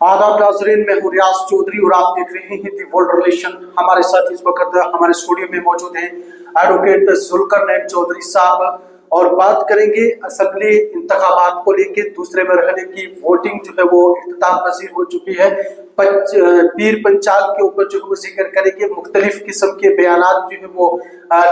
आदाब नाजरीन, मैं हूँ रियाज चौधरी और आप देख रहे हैं दी वर्ल्ड रिलेशन। हमारे साथ इस वक्त हमारे स्टूडियो में मौजूद हैं एडवोकेट जुल्करनैन चौधरी साहब, और बात करेंगे असेंबली इंतखाबात को लेकर। दूसरे मरहले की वोटिंग जो है वो इख्तिताम पजीर हो चुकी है। पीर पंचाल के ऊपर जो है वो जिक्र करेंगे। मुख्तलिफ किस्म के बयानात जो है वो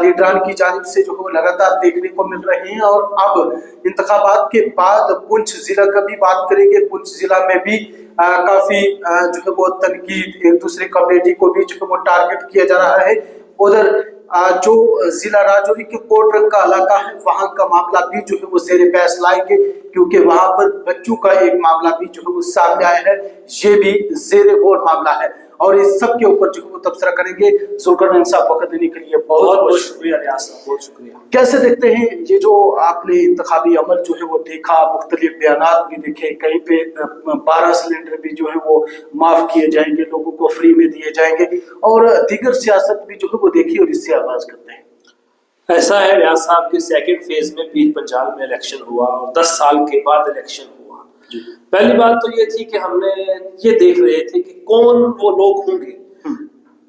लीडरान की जानिब से जो है वो लगातार देखने को मिल रहे हैं। और अब इंतखाबात के बाद पुंछ जिला का भी बात करेंगे। पुंछ जिला में भी काफी जो है वो तनकीद, एक दूसरे कम्युनिटी को भी जो है वो टारगेट किया जा रहा है। उधर जो जिला राजौरी के कोटरंग का इलाका है, वहां का मामला भी जो है वो ज़ेरे बहस लाएंगे, क्योंकि वहां पर बच्चों का एक मामला भी जो है वो सामने आया है। ये भी ज़ेरे गौर मामला है और इस सब के ऊपर जो है वो तबसरा करेंगे। जुल्करनैन साहब वक्त देने के लिए बहुत बहुत शुक्रिया। रियाज साहब बहुत शुक्रिया। कैसे देखते हैं ये जो आपने इंतखाबी अमल जो है वो देखा, मुख्तलिफ बयानात भी देखे, कहीं पे 12 सिलेंडर भी जो है वो माफ किए जाएंगे, लोगों को फ्री में दिए जाएंगे, और दीगर सियासत भी जो है वो देखी, और इससे आगाज करते हैं। ऐसा है रियाज साहब के सेकंड फेज में पीर पंचाल में इलेक्शन हुआ और 10 साल के बाद इलेक्शन हुआ। पहली बात तो ये थी कि हमने ये देख रहे थे कि कौन वो लोग होंगे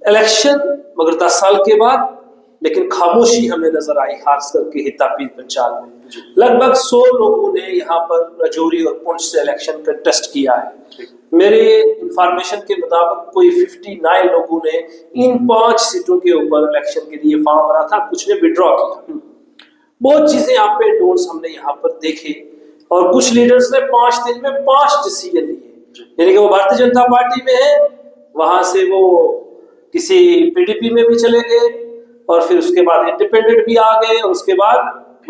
इलेक्शन, मगर 10 साल के बाद लेकिन खामोशी हमें नजर आई, खास करके हिता पीर पंचाल में। लगभग 100 लोगों ने यहाँ पर राजौरी और पुंछ से इलेक्शन कंटेस्ट किया है। मेरे इंफॉर्मेशन के मुताबिक कोई 59 लोगों ने इन 5 सीटों के ऊपर इलेक्शन के लिए फॉर्म भरा था, कुछ ने विड्रॉ किया। बहुत चीजें आप पे डोंट्स हमने यहाँ पर देखे, और कुछ लीडर्स ने 5 दिन में 5 डिसीजन लिए। यानी कि वो भारतीय जनता पार्टी में है, वहां से वो किसी पीडीपी में भी चले गए, और फिर उसके बाद इंडिपेंडेंट भी आ गए, और उसके बाद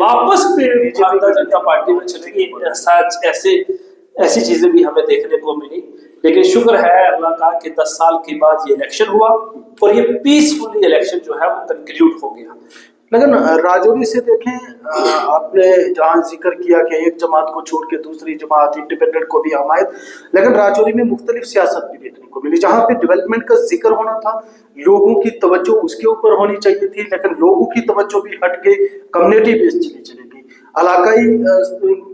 वापस भारतीय जनता पार्टी में चले गए। ऐसी चीजें भी हमें देखने को मिली। लेकिन शुक्र है अल्लाह का कि 10 साल के बाद ये इलेक्शन हुआ और ये पीसफुली इलेक्शन जो है वो कंक्लूड हो गया। लेकिन राजौरी से देखें, आपने जहाँ जिक्र किया कि एक जमात को छोड़ के दूसरी जमात इंडिपेंडेंट को भी हमायत, लेकिन राजौरी में मुख्तलिफ सियासत भी देखने को मिली। जहाँ पे डेवलपमेंट का जिक्र होना था, लोगों की तवज्जो उसके ऊपर होनी चाहिए थी, लेकिन लोगों की तवज्जो भी हट के कम्युनिटी बेस्ड चली गई। इलाकाई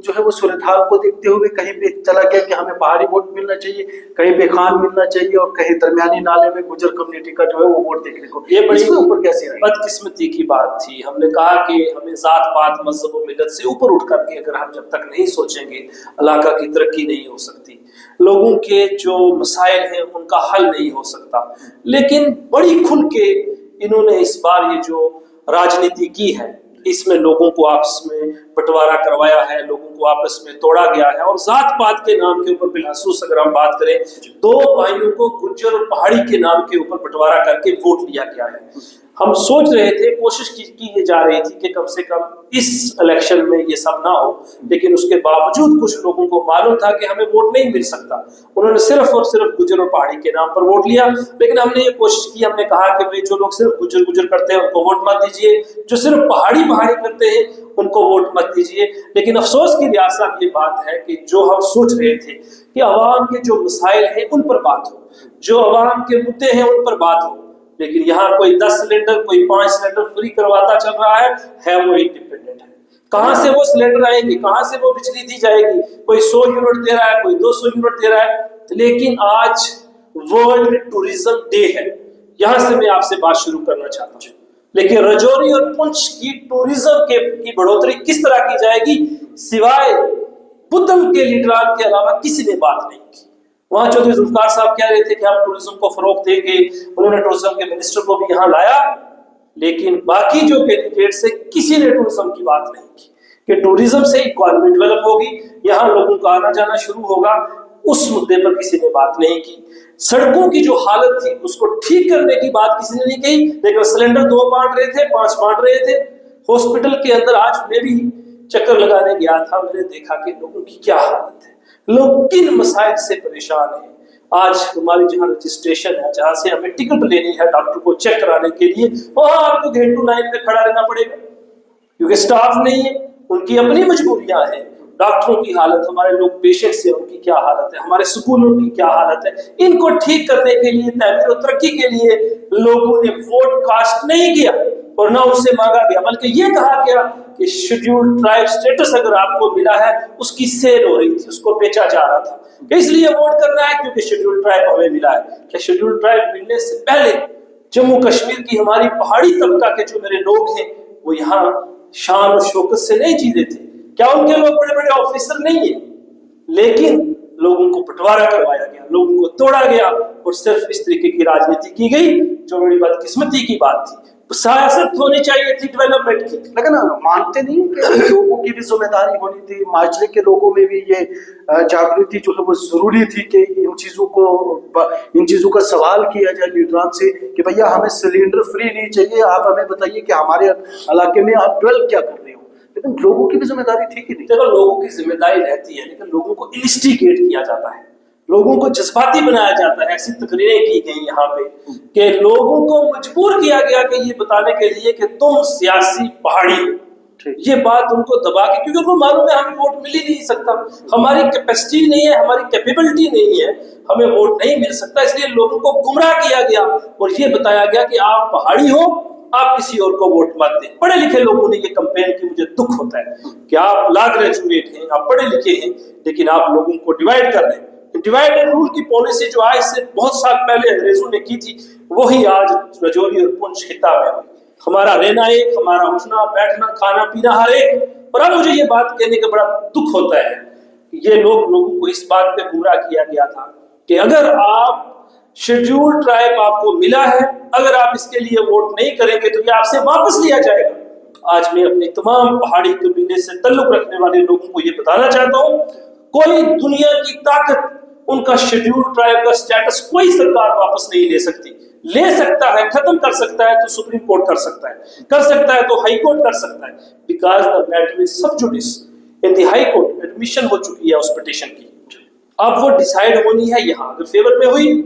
जो है वो सूरत हाल को देखते हुए कहीं पे चला गया कि हमें बाहरी वोट मिलना चाहिए, कहीं पे खान मिलना चाहिए, और कहीं दरमियानी नाले में गुजर कम्युनिटी का जो है वो वोट देखने को। ये बड़ी ऊपर कैसे बदकिस्मती की बात थी। हमने कहा कि हमें जात पात मजहब और मिलत से ऊपर उठ करके अगर हम जब तक नहीं सोचेंगे, इलाका की तरक्की नहीं हो सकती, लोगों के जो मसाइल हैं उनका हल नहीं हो सकता। लेकिन बड़ी खुल के इन्होंने इस बार ये जो राजनीति की है, इसमें लोगों को आपस में बंटवारा करवाया है, लोगों को आपस में तोड़ा गया है, और जात पात के नाम के ऊपर बिलखसूस अगर हम बात करें, 2 भाइयों को गुज्जर और पहाड़ी के नाम के ऊपर बंटवारा करके वोट लिया गया है। हम सोच रहे थे, कोशिश की जा रही थी कि कम से कम इस इलेक्शन में ये सब ना हो, लेकिन उसके बावजूद कुछ लोगों को मालूम था कि हमें वोट नहीं मिल सकता। उन्होंने सिर्फ और सिर्फ गुज्जर और पहाड़ी के नाम पर वोट लिया। लेकिन हमने ये कोशिश की, हमने कहा कि भाई जो लोग सिर्फ गुज्जर करते हैं उनको वोट मत दीजिए, जो सिर्फ पहाड़ी करते हैं उनको वोट मत दीजिए। लेकिन अफसोस की रियासत ये बात है कि जो हम सोच रहे थे कि अवाम के जो मसाइल हैं उन पर बात हो, जो अवाम के मुद्दे हैं उन पर बात हो, लेकिन यहाँ कोई 10 सिलेंडर, कोई 5 सिलेंडर फ्री करवाता चल रहा है वो इंडिपेंडेंट है। कहाँ से वो सिलेंडर आएंगे, कहाँ से वो बिजली दी जाएगी? कोई 100 यूनिट दे रहा है, कोई 200 यूनिट दे रहा है। लेकिन आज वर्ल्ड टूरिज्म डे है, यहाँ से मैं आपसे बात शुरू करना चाहता हूँ। लेकिन राजौरी और पुंछ की टूरिज्म की बढ़ोतरी किस तरह की जाएगी, सिवाय बुद्धल के लीडरान के अलावा किसी ने बात नहीं की। वहां चौधरी जुल्फकार साहब कह रहे थे कि हम टूरिज्म को फरोग देंगे, उन्होंने टूरिज्म के मिनिस्टर को भी यहाँ लाया, लेकिन बाकी जो कैंडिडेट से किसी ने टूरिज्म की बात नहीं की कि टूरिज्म से इकोनॉमी डेवलप होगी, यहाँ लोगों का आना जाना शुरू होगा। उस मुद्दे पर किसी ने बात नहीं की। सड़कों की जो हालत थी उसको ठीक करने की बात किसी ने नहीं कही, लेकिन सिलेंडर 2 बांट रहे थे, 5 बांट रहे थे। हॉस्पिटल के अंदर आज मैं भी चक्कर लगाने गया था, मैंने देखा कि लोगों की क्या हालत है, लोग किन मसाइल से परेशान हैं। आज हमारी जहाँ रजिस्ट्रेशन है, जहाँ से हमें टिकट लेनी है डॉक्टर को चेक कराने के लिए, वहां आपको घंटों लाइन पे खड़ा रहना पड़ेगा, क्योंकि स्टाफ नहीं है, उनकी अपनी मजबूरियां हैं। डॉक्टरों की हालत, हमारे लोग पेशेंट्स हैं उनकी क्या हालत है, हमारे स्कूलों की क्या हालत है, इनको ठीक करने के लिए, तहमीर और तरक्की के लिए लोगों ने वोट कास्ट नहीं किया और ना उससे मांगा गया, बल्कि ये कहा गया कि शेड्यूल्ड ट्राइब स्टेटस अगर आपको मिला है उसकी सेल हो रही थी, उसको बेचा जा रहा था। कि इसलिए वोट करना है क्योंकि शेड्यूल ट्राइब हमें मिला है। क्या शेड्यूल ट्राइब मिलने से पहले जम्मू कश्मीर की हमारी पहाड़ी तबका के जो मेरे लोग हैं वो यहाँ शान और शौकत से नहीं जी रहे थे? क्या उनके लोग बड़े बड़े ऑफिसर नहीं है? लेकिन लोगों को बंटवारा करवाया गया, लोगों को तोड़ा गया और सिर्फ इस तरीके की राजनीति की गई जो बड़ी बदकिस्मती की बात थी। सियासत होनी चाहिए थी डेवलपमेंट की, लेकिन मानते नहीं कि लोगों की भी जिम्मेदारी होनी थी, माजरे के लोगों में भी ये जागृति जो है वो जरूरी थी कि इन चीजों का सवाल किया जाए लीडरान से कि भैया हमें सिलेंडर फ्री नहीं चाहिए, आप हमें बताइए कि हमारे इलाके में आप डेवलप क्या कर रहे हो। लेकिन लोगों की भी जिम्मेदारी थी कि नहीं? देखो, लोगों की जिम्मेदारी रहती है, लेकिन लोगों को इंस्टिगेट किया जाता है, लोगों को जज्बाती बनाया जाता है। ऐसी तकरीरें की गई यहाँ पे कि लोगों को मजबूर किया गया कि ये बताने के लिए कि तुम सियासी पहाड़ी हो। ये बात उनको दबा के, क्योंकि उनको मालूम है हमें वोट मिल ही नहीं सकता, हमारी कैपेसिटी नहीं है, हमारी कैपेबिलिटी नहीं है, हमें वोट नहीं मिल सकता, इसलिए लोगों को गुमराह किया गया और ये बताया गया कि आप पहाड़ी हो, आप किसी और को वोट मत दें। पढ़े लिखे लोगों ने ये कंपेन की, मुझे दुख होता है कि आप ला ग्रेजुएट हैं, आप पढ़े लिखे हैं, लेकिन आप लोगों को डिवाइड कर रहे हैं। डिवाइड एंड रूल की पॉलिसी जो आज से बहुत साल पहले अंग्रेजों ने की थी, वही आज रजौरी और पुंछ खिता में हुई। हमारा रहना एक, हमारा उठना बैठना खाना पीना हर एक। और अब मुझे ये बात कहने का बड़ा दुख होता है कि ये लोगों को इस बात पे गुमराह किया गया था कि अगर आप शेड्यूल ट्राइब आपको मिला है, अगर आप इसके लिए वोट नहीं करेंगे तो ये आपसे वापस लिया जाएगा। आज मैं अपने तमाम पहाड़ी कबीले से ताल्लुक रखने वाले लोगों को ये बताना चाहता हूँ, कोई दुनिया की ताकत उनका शेड्यूल ट्राइब का स्टेटस कोई सरकार वापस नहीं ले सकती। ले सकता है, खत्म कर सकता है तो सुप्रीम कोर्ट कर सकता है तो हाई कोर्ट कर सकता है, बिकॉज द मैटर इज सब जुडिस in the high court. Admission हो चुकी है उस पिटीशन की, अब वो डिसाइड होनी है यहाँ। अगर फेवर में हुई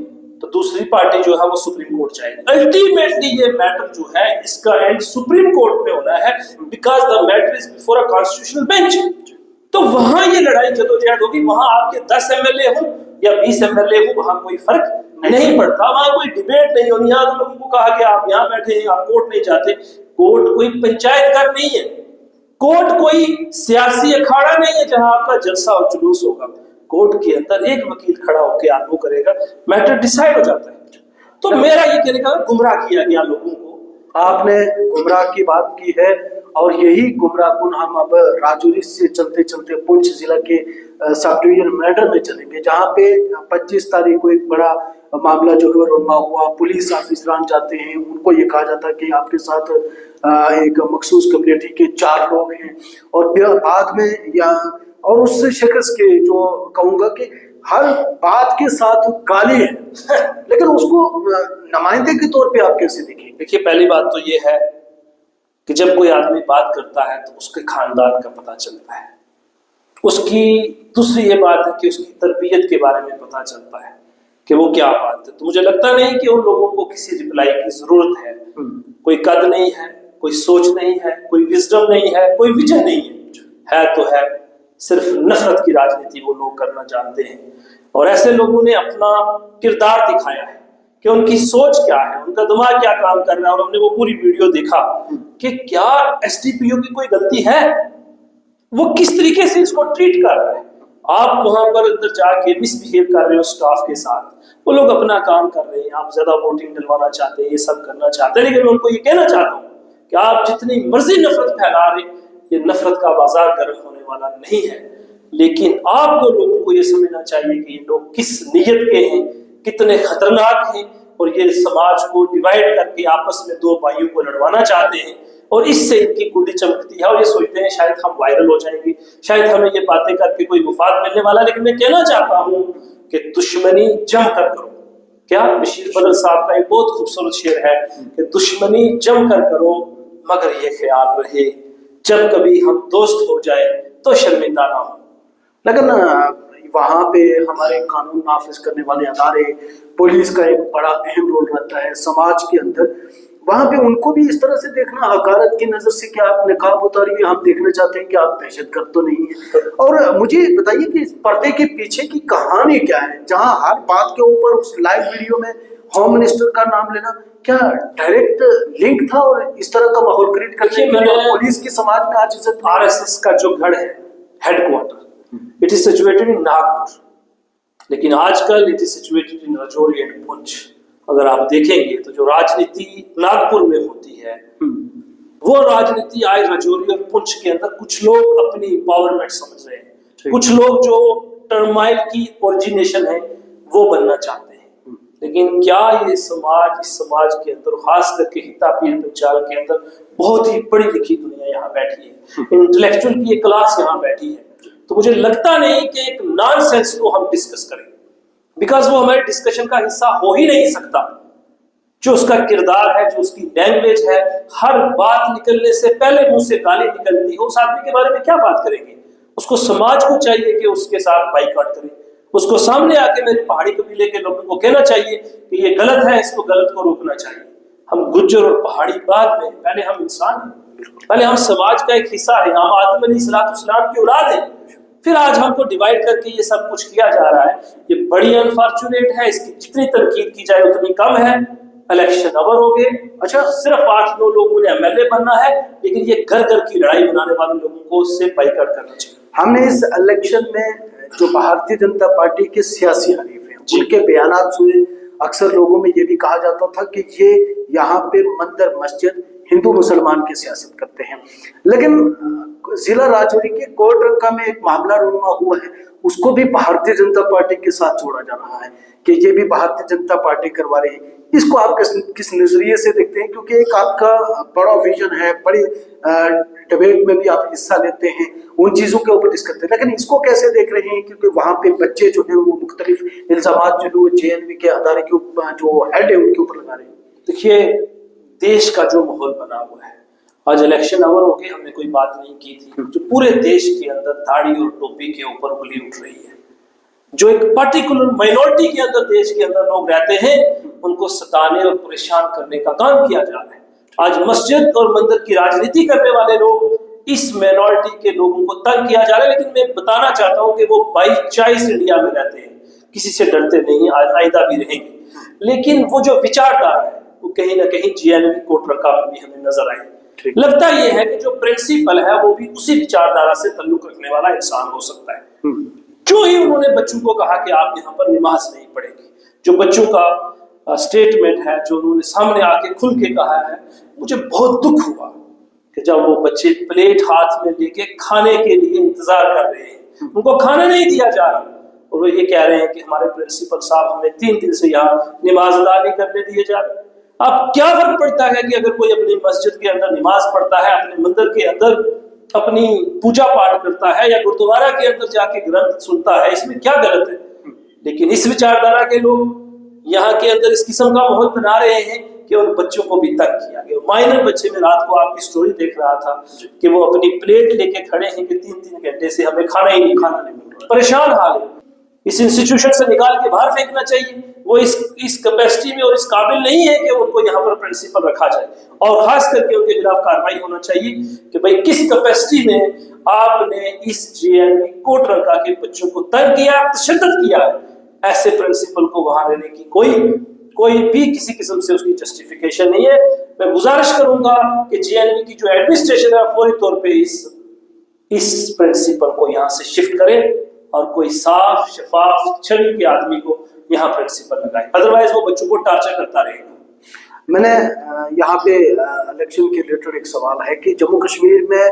तो दूसरी पार्टी जो है वो सुप्रीम कोर्ट जाएगी। अल्टीमेटली ये मैटर जो है इसका एंड सुप्रीम कोर्ट में होना है, because the matter is before a constitutional bench. तो वहां ये लड़ाई जदोजहद होगी, वहां आपके 10 एमएलए हो या 20 एमएलए हो, वहां कोई फर्क नहीं पड़ता, वहां कोई डिबेट नहीं होनी। यहाँ तो लोगों को कहा कि आप यहाँ बैठे हैं, आप कोर्ट नहीं जाते। कोर्ट कोई पंचायत घर नहीं है, कोर्ट कोई सियासी अखाड़ा नहीं है जहां आपका जलसा और जुलूस होगा। कोर्ट के अंदर एक वकील खड़ा होकर आर्गू करेगा, मैटर डिसाइड हो जाता है। तो मेरा ये कहने का गुमराह किया गया लोगों को। आपने गुमराह की बात की है और यही गुमराहकुन हम अब राजौरी से चलते चलते पुंछ जिला के सब डिवीजन मैटर में चलेंगे, जहाँ पे 25 तारीख को एक बड़ा मामला जो है रुन्मा हुआ। पुलिस ऑफिसरान जाते हैं, उनको ये कहा जाता है कि आपके साथ एक मखसूस कम्युनिटी के 4 लोग हैं, और बाद में या और उस शख्स के जो कहूँगा कि हर बात के साथ गाली है लेकिन उसको नुमाइंदे के तौर पे आप कैसे देखें? देखिए, पहली बात तो ये है कि जब कोई आदमी बात करता है तो उसके खानदान का पता चलता है, उसकी दूसरी ये बात है कि उसकी तरबियत के बारे में पता चलता है कि वो क्या बात है। तो मुझे लगता नहीं कि उन लोगों को किसी रिप्लाई की जरूरत है। कोई कद नहीं है, कोई सोच नहीं है, कोई विजडम नहीं है, कोई विजन नहीं है तो है सिर्फ नफरत की राजनीति वो लोग करना जानते हैं। और ऐसे लोगों ने अपना किरदार दिखाया है कि उनकी सोच क्या है, उनका दिमाग क्या काम कर रहा है। और हमने वो पूरी वीडियो देखा कि क्या एसडीपीओ की कोई गलती है, वो किस तरीके से इसको ट्रीट कर रहा है। आप वहां पर अंदर जाके मिसबिहेव कर रहे हो स्टाफ के साथ, वो लोग अपना काम कर रहे हैं, आप ज्यादा वोटिंग डलवाना चाहते हैं, ये सब करना चाहते हैं। लेकिन मैं उनको ये कहना चाहता हूँ कि आप जितनी मर्जी नफरत फैला रहे, ये नफरत का बाजार गर्म होने वाला नहीं है। लेकिन आपको लोगों को ये समझना चाहिए कि ये लोग किस नीयत के हैं, कितने खतरनाक हैं, और ये समाज को डिवाइड करके आपस में 2 भाइयों को लड़वाना चाहते हैं। और इससे इनकी गुड्डी चमकती है और ये सोचते हैं शायद हम वायरल हो जाएंगे, शायद हमें ये बातें करके कोई मुफाद मिलने वाला। लेकिन मैं कहना चाहता हूँ कि दुश्मनी जम कर करो। क्या बशीर बदल साहब का एक बहुत खूबसूरत शेर है कि दुश्मनी जम कर करो, मगर ये ख्याल रहे जब कभी हम दोस्त हो जाए तो शर्मिंदा ना हो। लेकिन वहाँ पे हमारे कानून नाफिज करने वाले अदारे, पुलिस का एक बड़ा अहम रोल रहता है समाज के अंदर। वहाँ पे उनको भी इस तरह से देखना हकारत की नजर से कि आप निकाब उतारिए, हम देखना चाहते हैं कि आप दहशतगर्द तो नहीं है। और मुझे बताइए कि इस पर्दे के पीछे की कहानी क्या है, जहाँ हर बात के ऊपर उस लाइव वीडियो में होम मिनिस्टर का नाम लेना, क्या डायरेक्ट लिंक था और इस तरह का माहौल क्रिएट करके पुलिस की समाज में आज इज्जत? आरएसएस का जो गढ़ है, headquarter, it is situated in Nagpur. لیکن آج کل it is situated in Rajouri and Poonch. اگر آپ دیکھیں گے تو جو راجنیتی ناگپور میں ہوتی ہے وہ راجنیتی آج راجوری اور پونچھ کے اندر کچھ لوگ اپنی امپاورمنٹ سمجھ رہے ہیں, کچھ لوگ جو ٹرمائل کی اوریجنیشن ہے وہ بننا چاہتے ہیں. لیکن کیا یہ سماج, اس سماج کے اندر خاص کر کے ہتا پیر پنچال کے اندر بہت ہی پڑھی لکھی دنیا یہاں بیٹھی ہے, انٹلیکچوئل کی ایک کلاس یہاں بیٹھی ہے, تو مجھے لگتا نہیں کہ ایک نان سینس کو ہم ڈسکس کریں, بیکاز وہ ہمارے ڈسکشن کا حصہ ہو ہی نہیں سکتا. جو اس کا کردار ہے, جو اس کی لینگویج ہے, ہر بات نکلنے سے پہلے منہ سے گالی نکلتی ہے, اس آدمی کے بارے میں کیا بات کریں گے؟ اس کو سماج کو چاہیے کہ اس کے ساتھ بائیکاٹ کرے, اس کو سامنے آ کے میرے پہاڑی قبیلے کے لوگوں کو کہنا چاہیے کہ یہ غلط ہے, اس کو غلط کو روکنا چاہیے. ہم گجر اور پہاڑی بعد میں, پہلے ہم انسان ہیں, پہلے ہم سماج کا ایک حصہ ہیں, ہم آدم علیہ السلام کی اولاد ہیں. پھر آج ہم کو ڈیوائڈ کر کے یہ سب کچھ کیا جا رہا ہے, یہ بڑی انفارچونیٹ ہے. اس کی جتنی تنقید کی جائے اتنی کم ہے. الیکشن اوور ہو گئے, اچھا صرف 8-9 لوگوں نے ایم ایل اے بننا ہے, لیکن یہ گھر گھر کی لڑائی بنانے والے لوگوں کو اس سے بائیکاٹ کرنا چاہیے. ہم نے اس الیکشن میں جو بھارتیہ جنتا پارٹی کے سیاسی حریف ہیں ان کے بیانات سنے. اکثر لوگوں میں یہ بھی کہا جاتا تھا کہ یہ یہاں پہ مندر مسجد ہندو مسلمان کی سیاست کرتے ہیں, لیکن ضلع راجوری کے کوٹرنکا میں ایک معاملہ رونما ہوا ہے, اس کو بھی بھارتیہ جنتا پارٹی کے ساتھ جوڑا جا رہا ہے کہ یہ بھی بھارتیہ جنتا پارٹی کروا رہی ہے. اس کو آپ کس نظریے سے دیکھتے ہیں؟ کیونکہ ایک آپ کا بڑا ویژن ہے, بڑی ڈبیٹ میں بھی آپ حصہ لیتے ہیں, ان چیزوں کے اوپر ڈسکس کرتے ہیں, لیکن اس کو کیسے دیکھ رہے ہیں؟ کیونکہ وہاں پہ بچے جو ہیں وہ مختلف الزامات جو JNV کے ادارے کے جو ہیڈ ہے ان کے اوپر لگا رہے ہیں. دیکھیے دیش کا جو ماحول بنا ہوا ہے, آج الیکشن اوور ہو کے ہم نے کوئی بات نہیں کی تھی, جو پورے دیش کے اندر داڑھی اور ٹوپی کے اوپر انگلی اٹھ رہی ہے. جو ایک پرٹیکولر مائنورٹی کے اندر دیش کے اندر لوگ رہتے ہیں ان کو ستانے اور پریشان کرنے کا کام کیا جا رہا ہے. آج مسجد اور مندر کی راجنیتی کرنے والے لوگ اس مائنورٹی کے لوگوں کو تنگ کیا جا رہا ہے. لیکن میں بتانا چاہتا ہوں کہ وہ بائی چوائس انڈیا میں رہتے ہیں, کسی سے ڈرتے نہیں, آئندہ بھی رہیں گے. لیکن وہ جو وچاردھارا ہے وہ کہیں نہ کہیں JNV کوٹرنکا میں بھی ہمیں نظر آئی. لگتا یہ ہے کہ جو پرنسپل ہے وہ بھی اسی وچاردھارا سے تعلق رکھنے والا انسان ہو سکتا ہے. جو ہی انہوں نے بچوں کو کہا کہ آپ یہاں پر نماز نہیں پڑھیں گے, جو بچوں کا سٹیٹمنٹ ہے جو انہوں نے سامنے آ کے کھل کے کہا ہے, مجھے بہت دکھ ہوا کہ جب وہ بچے پلیٹ ہاتھ میں لے کے کھانے کے لیے انتظار کر رہے ہیں, ان کو کھانا نہیں دیا جا رہا, اور وہ یہ کہہ رہے ہیں کہ ہمارے پرنسپل صاحب ہمیں 3 دن سے یہاں نماز ادا نہیں کرنے دیے جا رہے. اب کیا فرق پڑتا ہے کہ اگر کوئی اپنی مسجد کے اندر نماز پڑھتا ہے, اپنے مندر کے اندر اپنی پوجا پاٹ کرتا ہے, یا گردوارہ کے اندر جا کے گرنتھ سنتا ہے, اس میں کیا غلط ہے؟ لیکن اس وچاردھارا کے لوگ یہاں کے اندر اس قسم کا ماحول بنا رہے ہیں کہ ان بچوں کو بھی تنگ کیا گیا. مائنر بچے, میں رات کو آپ کی سٹوری دیکھ رہا تھا کہ وہ اپنی پلیٹ لے کے کھڑے ہیں کہ 3 گھنٹے سے ہمیں کھانا ہی نہیں مل رہا, پریشان حال ہے. اس انسٹیٹیوشن سے نکال کے باہر پھینکنا چاہیے. وہ اس کیپیسٹی میں اور اس قابل نہیں ہے کہ ان کو یہاں پر پرنسپل رکھا جائے, اور خاص کر کے ان کے خلاف کارروائی ہونا چاہیے کہ بھائی کس کیپیسٹی میں آپ نے اس JNV کوٹرنکا کے بچوں کو تنگ کیا, تشدد کیا ہے. ایسے پرنسپل کو وہاں رہنے کی کوئی بھی کسی قسم سے اس کی جسٹیفیکیشن نہیں ہے. میں گزارش کروں گا کہ JNV کی جو ایڈمنسٹریشن ہے فوری طور پہ اس پرنسپل کو یہاں سے شفٹ کرے اور کوئی صاف شفاف چھوی کے آدمی کو یہاں پرنسپل لگائے, ادروائز وہ بچوں کو ٹارچر کرتا رہے گا. میں نے یہاں پہ الیکشن کے ریلیٹڈ ایک سوال ہے کہ جموں کشمیر میں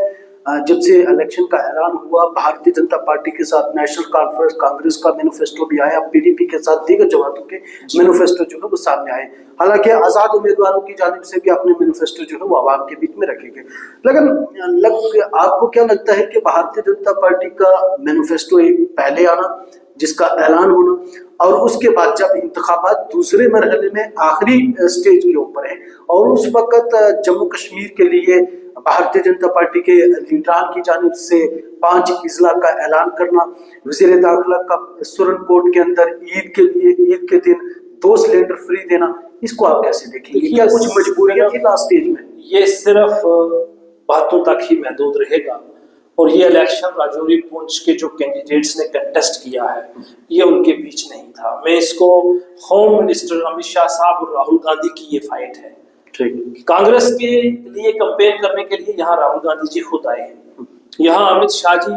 جب سے الیکشن کا اعلان ہوا, بھارتیہ جنتا پارٹی کے ساتھ نیشنل کانفرنس کانگریس کا مینیفیسٹو بھی آیا, PDP کے ساتھ دیگر جماعتوں کے مینیفیسٹو جو ہے وہ سامنے آئے. حالانکہ آزاد امیدواروں کی جانب سے بھی اپنے مینیفیسٹو جو ہے وہ عوام کے بیچ میں رکھے گئے, لیکن آپ کو کیا لگتا ہے کہ بھارتیہ جنتا پارٹی کا مینیفیسٹو پہلے آنا, جس کا اعلان ہونا, اور اس کے بعد جب انتخابات دوسرے مرحلے میں آخری سٹیج کے اوپر ہیں, اور اس وقت جموں کشمیر کے لیے بھارتیہ جنتا پارٹی کے لیڈران کی جانب سے 5 اضلاع کا اعلان کرنا, وزیر داخلہ کا سرن کوٹ کے اندر عید کے دن 2 سلنڈر فری دینا, اس کو آپ کیسے دیکھیں گے؟ کیا کچھ مجبوریاں تھی لاسٹ سٹیج میں؟ یہ صرف باتوں تک ہی محدود رہے گا, اور یہ الیکشن راجوری پونچھ کے جو کینڈیڈیٹس نے کنٹیسٹ کیا ہے یہ ان کے بیچ نہیں تھا. میں اس کو ہوم منسٹر امت شاہ صاحب اور راہل گاندھی کی یہ فائٹ ہے. کانگریس کے لیے کمپین کرنے کے لیے یہاں راہل گاندھی جی خود آئے ہیں, یہاں امت شاہ جی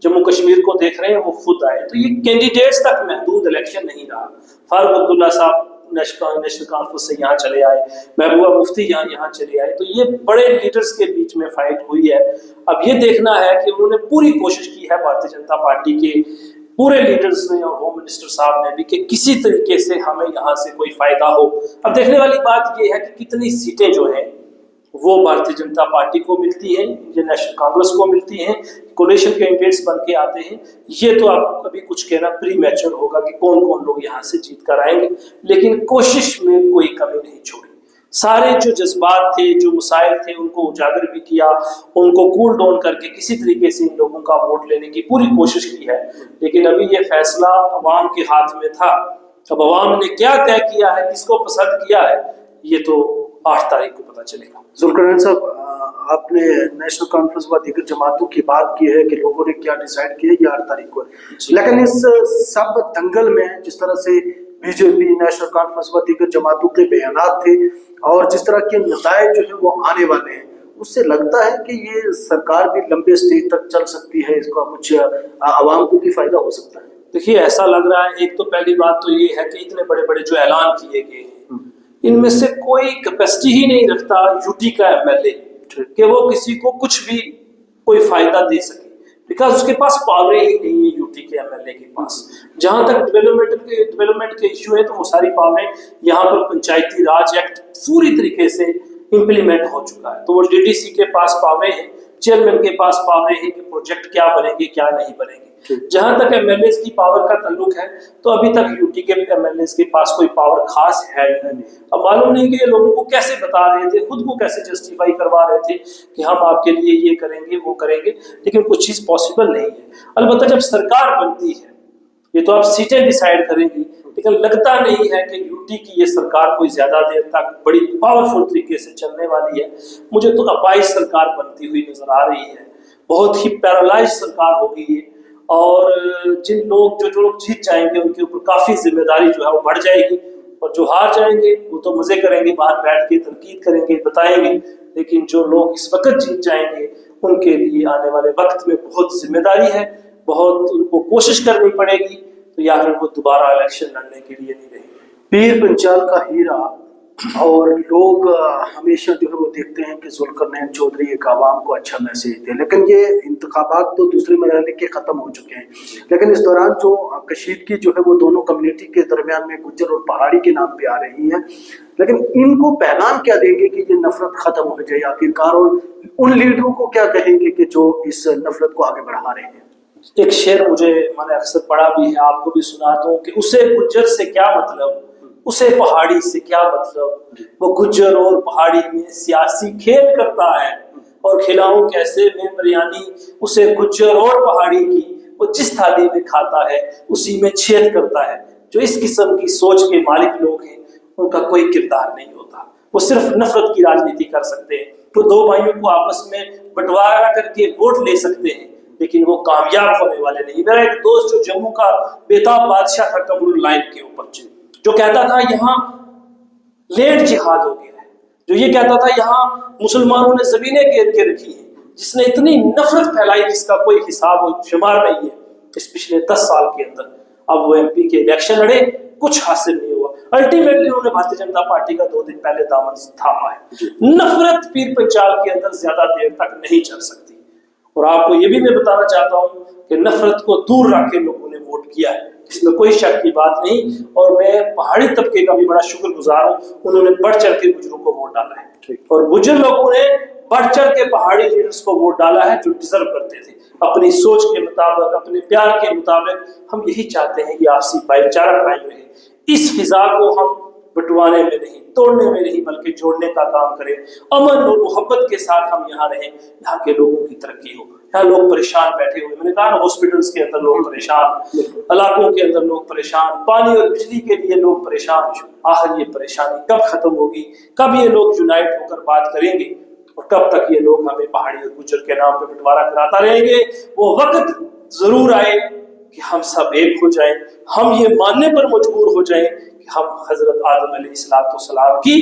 जम्मू कश्मीर को देख रहे हैं वो खुद आए। तो ये कैंडिडेट्स तक महदूद इलेक्शन नहीं रहा। फारूक अब्दुल्ला साहब नेशनल कॉन्फ्रेंस से यहाँ चले आए, महबूबा मुफ्ती यहाँ चले आए, तो ये बड़े लीडर्स के बीच में फाइट हुई है। अब ये देखना है कि उन्होंने पूरी कोशिश की है भारतीय जनता पार्टी के पूरे लीडर्स ने और होम मिनिस्टर साहब ने भी कि किसी तरीके से हमें यहाँ से कोई फायदा हो। अब देखने वाली बात ये है कि कितनी सीटें जो हैं वो भारतीय जनता पार्टी को मिलती है, इंडियन नेशनल कांग्रेस को मिलती हैं, कोलिशन कैंडिडेट्स बन के आते हैं। ये तो आप अभी कुछ कहना प्री मैच्योर होगा कि कौन कौन लोग यहाँ से जीत कर आएंगे, लेकिन कोशिश में कोई कमी नहीं छोड़ी। सारे जो जज्बात थे, जो मसाइल थे, उनको उजागर भी किया, उनको कूल डाउन करके किसी तरीके से इन लोगों का वोट लेने की पूरी कोशिश की है। लेकिन अभी ये फैसला अवाम के हाथ में था। अब अवाम ने क्या तय किया है, किसको पसंद किया है, ये तो 8 तारीख को पता चलेगा। जुल्करनैन साहब, आपने नेशनल कॉन्फ्रेंस व दीगर जमातों की बात की है कि लोगों ने क्या डिसाइड किया, ये 8 तारीख को है। लेकिन इस सब दंगल में जिस तरह से बीजेपी, नेशनल कॉन्फ्रेंस व दीगर जमातों के बयानात थे और जिस तरह के नतायज जो है वो आने वाले हैं, उससे लगता है कि ये सरकार भी लंबे स्टेज तक चल सकती है, इसका कुछ आवाम को भी फायदा हो सकता है। देखिए, ऐसा लग रहा है, एक तो पहली बात तो ये है कि इतने बड़े बड़े जो ऐलान किए गए हैं इनमें से कोई कैपेसिटी ही नहीं रखता यूटी का एमएलए कि वो किसी को कुछ भी कोई फायदा दे सके, बिकॉज उसके पास पावर ही नहीं है यूटी के एमएलए के पास। जहां तक डेवलपमेंट के इश्यू है तो वो सारी पावरें यहाँ पर पंचायती राज एक्ट पूरी तरीके से इम्प्लीमेंट हो चुका है, तो वो डीडीसी के पास पावरें हैं, चेयरमैन के पास पावरें हैं कि प्रोजेक्ट क्या बनेंगे क्या नहीं बनेंगे। जहां तक एमएलए की पावर का ताल्लुक है तो अभी तक यूटी के एमएलए के पास कोई पावर खास है नहीं। अब मालूम नहीं कि ये लोगों को कैसे बता रहे थे, खुद को कैसे जस्टिफाई करवा रहे थे कि हम आपके लिए ये करेंगे वो करेंगे, लेकिन कुछ चीज पॉसिबल नहीं है। अलबत्ता जब सरकार बनती है, ये तो आप सीटें डिसाइड करेंगी, लेकिन लगता नहीं है कि यूटी की ये सरकार कोई ज्यादा देर तक बड़ी पावरफुल तरीके से चलने वाली है। मुझे तो अपाइज सरकार बनती हुई नजर आ रही है, बहुत ही पैरालाइज सरकार होगी ये, और जिन लोग जो लोग जीत जाएंगे उनके ऊपर काफी जिम्मेदारी जो है वो बढ़ जाएगी, और जो हार जाएंगे वो तो मजे करेंगे, बाहर बैठ के तनकीद करेंगे, बताएंगे, लेकिन जो लोग इस वक्त जीत जाएंगे उनके लिए आने वाले वक्त में बहुत जिम्मेदारी है, बहुत उनको कोशिश करनी पड़ेगी, तो या फिर वो दोबारा इलेक्शन लड़ने के लिए नहीं रहेंगे। पीर पंचाल का हीरा, और लोग हमेशा जो है वो देखते हैं कि जुल्करनैन चौधरी एक आवाम को अच्छा मैसेज दे, लेकिन ये इंतखाबात तो दूसरे मरहले के ख़त्म हो चुके हैं। लेकिन इस दौरान जो कशीदगी जो है वो दोनों कम्युनिटी के दरमियान में गुज्जर और पहाड़ी के नाम पे आ रही है, लेकिन इनको पैगाम क्या देंगे कि ये नफरत ख़त्म हो जाए आखिरकार, और उन लीडरों को क्या कहेंगे कि जो इस नफरत को आगे बढ़ा रहे हैं? एक शेर मैंने अक्सर पढ़ा भी है, आपको भी सुना दूं कि उसे गुज्जर से क्या मतलब, उसे पहाड़ी से क्या मतलब, वो गुज्जर और पहाड़ी में सियासी खेल करता है, और खिलाऊं कैसे मैं बिरयानी उसे गुज्जर और पहाड़ी की, वो जिस थाली में खाता है उसी में छेद करता है। जो इस किस्म की सोच के मालिक लोग हैं उनका कोई किरदार नहीं होता, वो सिर्फ नफरत की राजनीति कर सकते हैं। वो दो भाइयों को आपस में बंटवारा करके वोट ले सकते हैं, लेकिन वो कामयाब होने वाले नहीं। मेरा एक दोस्त जो जम्मू का बेताब बादशाह था कमरुल लाइन के ऊपर, जो कहता था यहाँ लेट जिहाद हो गया है, जो ये कहता था यहाँ मुसलमानों ने जमीनें घेर के रखी हैं, जिसने इतनी नफरत फैलाई जिसका कोई हिसाब और शुमार नहीं है इस पिछले 10 साल के अंदर। अब वो एमपी के इलेक्शन लड़े, कुछ हासिल नहीं हुआ, अल्टीमेटली उन्होंने भारतीय जनता पार्टी का 2 दिन पहले दामन थामा है। नफरत पीर पंचाल के अंदर ज्यादा देर तक नहीं चल सकती, और आपको ये भी मैं बताना चाहता हूँ कि नफरत को दूर रख के लोगों ने वोट किया है, इसमें कोई शक की बात नहीं। और मैं पहाड़ी तबके का भी बड़ा शुक्रगुजार हूँ, उन्होंने बढ़ चढ़ के गुजरों को वोट डाला है, और गुजर लोगों ने बढ़ चढ़ के पहाड़ी लीडर्स को वोट डाला है जो डिजर्व करते थे। अपनी सोच के मुताबिक, अपने प्यार के मुताबिक हम यही चाहते हैं कि आपसी भाईचारा कायम रहे। इस फिजा को हम बंटवाने में नहीं, तोड़ने में नहीं, बल्कि जोड़ने का काम करें। अमन और मोहब्बत के साथ हम यहाँ रहें, यहाँ के लोगों की तरक्की हो। यहाँ लोग परेशान बैठे हुए, मैंने कहा ना, हॉस्पिटल्स के अंदर लोग परेशान, इलाकों के अंदर लोग परेशान, पानी और बिजली के लिए लोग परेशान। आखिर ये परेशानी कब खत्म होगी, कब ये लोग यूनाइट होकर बात करेंगे, और कब तक ये लोग हमें पहाड़ी और गुज्जर के नाम पे बंटवारा कराता रहेंगे? वो वक्त जरूर आए कि हम सब एक हो जाएं, हम ये मानने पर मजबूर हो जाएं कि हम हजरत आदम अलैहिस्सलाम की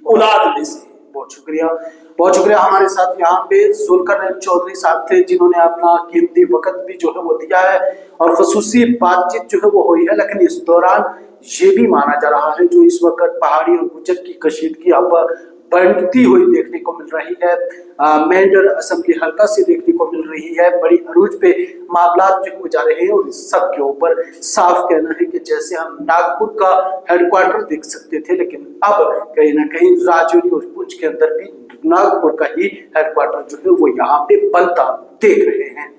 औलाद में से, बहुत शुक्रिया। हमारे साथ यहाँ पे जुल्करनैन चौधरी साहब थे, जिन्होंने अपना कीमती वक्त भी जो है वो दिया है और खसूसी बातचीत जो है वो हुई है। लेकिन इस दौरान ये भी माना जा रहा है जो इस वक्त पहाड़ी और गुजर की कशीदगी अब बढ़ती हुई देखने को मिल रही है, मेंढर असेंबली हल्का से देखने को मिल रही है, बड़ी अरूज पे मामला जो हो जा रहे हैं और इस सब के ऊपर साफ कहना है कि जैसे हम नागपुर का हेडक्वार्टर देख सकते थे, लेकिन अब कहीं ना कहीं राजौरी और पुंछ के अंदर भी नागपुर का ही हेडक्वार्टर जो है वो यहाँ पे बनता देख रहे हैं।